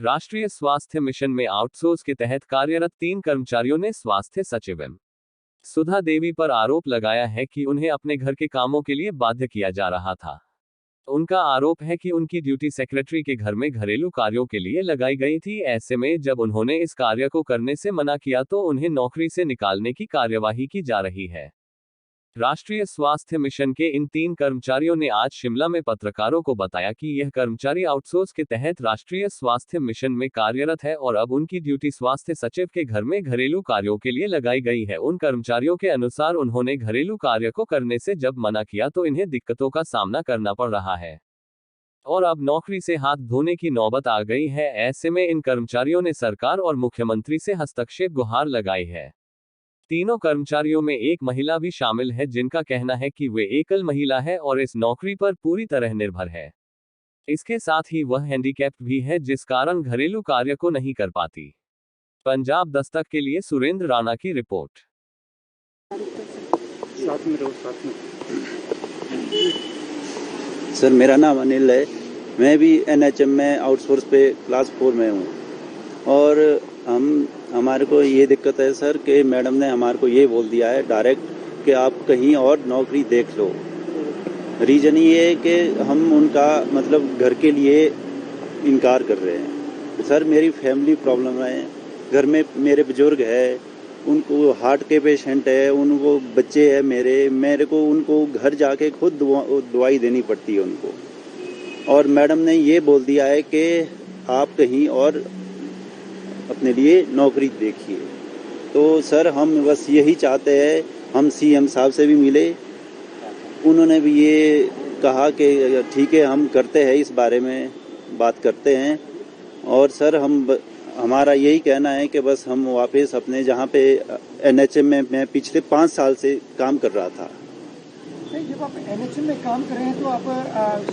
राष्ट्रीय स्वास्थ्य मिशन में आउटसोर्स के तहत कार्यरत 3 कर्मचारियों ने स्वास्थ्य सचिव एम सुधा देवी पर आरोप लगाया है कि उन्हें अपने घर के कामों के लिए बाध्य किया जा रहा था। उनका आरोप है कि उनकी ड्यूटी सेक्रेटरी के घर में घरेलू कार्यों के लिए लगाई गई थी। ऐसे में जब उन्होंने इस कार्य को करने से मना किया तो उन्हें नौकरी से निकालने की कार्यवाही की जा रही है। राष्ट्रीय स्वास्थ्य मिशन के इन 3 कर्मचारियों ने आज शिमला में पत्रकारों को बताया कि यह कर्मचारी आउटसोर्स के तहत राष्ट्रीय स्वास्थ्य मिशन में कार्यरत है और अब उनकी ड्यूटी स्वास्थ्य सचिव के घर में घरेलू कार्यों के लिए लगाई गई है। उन कर्मचारियों के अनुसार उन्होंने घरेलू कार्य को करने से जब मना किया तो इन्हें दिक्कतों का सामना करना पड़ रहा है और अब नौकरी से हाथ धोने की नौबत आ गई है। ऐसे में इन कर्मचारियों ने सरकार और मुख्यमंत्री से हस्तक्षेप गुहार लगाई है। तीनों कर्मचारियों में एक महिला भी शामिल है, जिनका कहना है कि वे एकल महिला है और इस नौकरी पर पूरी तरह निर्भर है। इसके साथ ही वह हैंडीकैप्ड भी है, जिस कारण घरेलू कार्य को नहीं कर पाती। पंजाब दस्तक के लिए सुरेंद्र राणा की रिपोर्ट। सर, मेरा नाम अनिल है। मैं भी एनएचएम में आउटसोर्स पे क्लास 4 में हूँ और हमारे को ये दिक्कत है सर कि मैडम ने हमारे को ये बोल दिया है डायरेक्ट कि आप कहीं और नौकरी देख लो। रीज़न ये है कि हम उनका मतलब घर के लिए इनकार कर रहे हैं। सर, मेरी फैमिली प्रॉब्लम है, घर में मेरे बुजुर्ग है, उनको हार्ट के पेशेंट है, उनको बच्चे हैं, मेरे को उनको घर जाके खुद दवाई देनी पड़ती है उनको। और मैडम ने ये बोल दिया है कि आप कहीं और अपने लिए नौकरी देखिए। तो सर, हम बस यही चाहते हैं। हम सीएम साहब से भी मिले, उन्होंने भी ये कहा कि ठीक है, हम करते हैं, इस बारे में बात करते हैं। और सर, हमारा यही कहना है कि बस हम वापस अपने जहाँ पे एनएचएम में मैं पिछले 5 साल से काम कर रहा था। जब आप एनएचएम में काम कर रहे हैं तो आप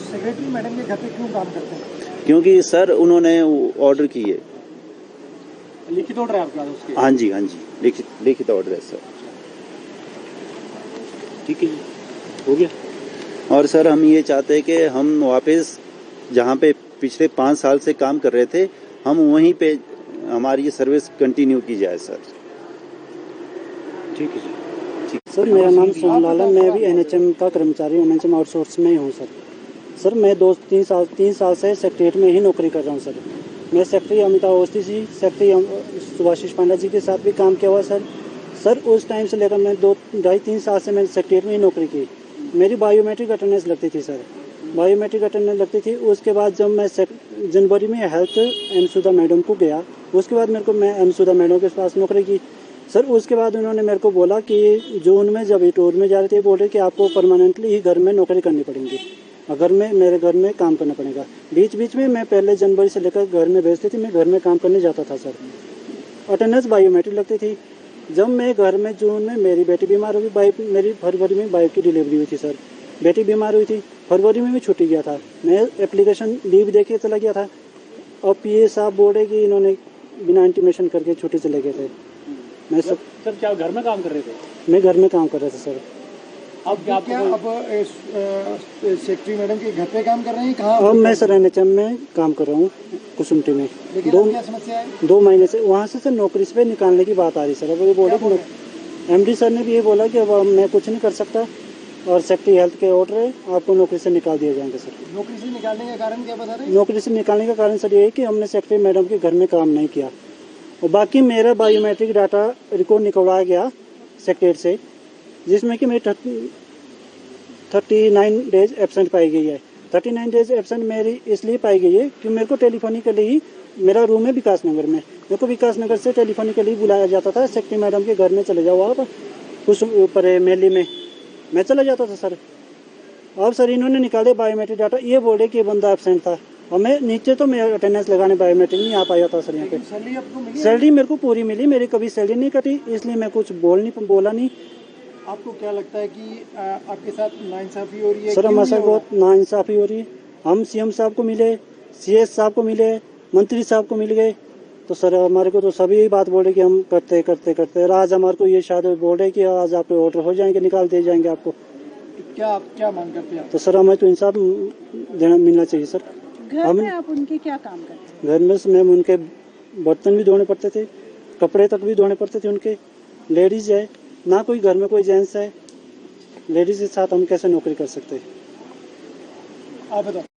सेक्रेटरी मैडम के घर पे क्यों काम करते हैं? क्योंकि सर उन्होंने ऑर्डर किए। लिखित ऑर्डर है आपके पास उसके? हाँ जी, लिखित ऑर्डर है सर। ठीक है, हो गया। और सर, हम ये चाहते हैं कि हम वापस जहाँ पे पिछले 5 साल से काम कर रहे थे, हम वहीं पे हमारी ये सर्विस कंटिन्यू की जाए सर। ठीक है जी। सर, मेरा नाम सोमलाल है। मैं भी एनएचएम का कर्मचारी हूँ, एनएचएम आउटसोर्स में ही हूँ सर। सर, मैं 3 साल से सेक्रेटरीट में ही नौकरी कर रहा हूँ सर। मैं सेक्रेटरी अमिताभ अवस्थी जी, सेक्रेटरी सुभाषिष पांडा जी के साथ भी काम किया हुआ सर। सर, उस टाइम से लेकर मैं 2-2.5-3 साल से मैंने सेक्रेटरीट में ही नौकरी की। मेरी बायोमेट्रिक अटेंडेंस लगती थी सर, बायोमेट्रिक अटेंडेंस लगती थी। उसके बाद जब मैं जनवरी में हेल्थ एम सुधा मैडम को गया, उसके बाद मैं एम सुधा मैडम के पास नौकरी की सर। उसके बाद उन्होंने मेरे को बोला कि जून में जब टूर में जा रहे थे, बोल रहे कि आपको परमानेंटली ही घर में नौकरी करनी पड़ेगी, अगर मेरे घर में काम करना पड़ेगा। बीच में मैं पहले जनवरी से लेकर घर में भेजती थी, मैं घर में काम करने जाता था सर। अटेंडेंस बायोमेट्रिक लगती थी। जब मैं घर में जून में मेरी बेटी बीमार हो गई, मेरी फरवरी में बाइक की डिलीवरी हुई थी सर। बेटी बीमार हुई थी, फरवरी में भी छुट्टी गया था, मैं एप्लीकेशन लीव दे के चला गया था। और पीए साहब बोल रहे कि इन्होंने बिना इंटीमेशन करके छुट्टी चले गए थे। मैं सब सर, क्या घर में काम कर रहे थे? मैं घर में काम कर रहा था सर। अब सेक्रेटरी मैडम के घर पे काम कर रहे हैं? कहाँ? अब मैं सर एनएचएम में काम कर रहा हूँ, कुसुमटी में। क्या समस्या है? 2 महीने से वहाँ से सर नौकरी से निकालने की बात आ रही सर। अब वो बोले, एमडी सर ने भी ये बोला कि अब मैं कुछ नहीं कर सकता और सेक्रेटरी हेल्थ के ऑर्डर है, आपको नौकरी से निकाल दिया जाएंगे सर। नौकरी से निकालने का कारण क्या बता रहे हैं? नौकरी से निकालने का कारण सर ये है कि हमने सेक्रेटरी मैडम के घर में काम नहीं किया और बाकी मेरा बायोमेट्रिक डाटा रिकॉर्ड निकलवाया गया सेक्रेटरी से, जिसमें कि मेरी 39 डेज एब्सेंट पाई गई है। 39 डेज एब्सेंट मेरी इसलिए पाई गई है कि मेरे को टेलीफोनिकली ही, मेरा रूम है विकास नगर में, मेरे को विकास नगर से टेलीफोनिकली बुलाया जाता था, सेक्रेटरी मैडम के घर में चले जाओ आप, कुछ ऊपर मेली में मैं चला जाता था सर। अब सर इन्होंने निकाले बायोमेट्रिक डाटा, ये बोले कि बंदा एब्सेंट था और मैं नीचे तो मैं अटेंडेंस लगाने बायोमेट्रिक नहीं आ पाया था सर। यहाँ पे सैलरी मेरे को पूरी मिली, मेरी कभी सैलरी नहीं कटी, इसलिए मैं कुछ बोला नहीं। आपको क्या लगता है कि आपके साथ नाइंसाफी हो रही है? सर, हमारे साथ बहुत नाइंसाफी हो रही है। हम सीएम साहब को मिले, सीएस साहब को मिले, मंत्री साहब को मिल गए, तो सर हमारे को तो सभी यही बात बोले कि हम करते। आज हमारे को ये शायद बोल रहे कि आज आपके ऑर्डर हो जाएंगे, निकाल दिए जाएंगे आपको। क्या मांग करते हैं? तो सर हमें तो इंसाफ देना मिलना चाहिए सर। घर हम- में आप उनके क्या काम करते घर में से मैम उनके बर्तन भी धोने पड़ते थे, कपड़े तक भी धोने पड़ते थे उनके। लेडीज है ना, कोई घर में कोई जेंट्स है, लेडीज के साथ हम कैसे नौकरी कर सकते हैं? आप बताओ।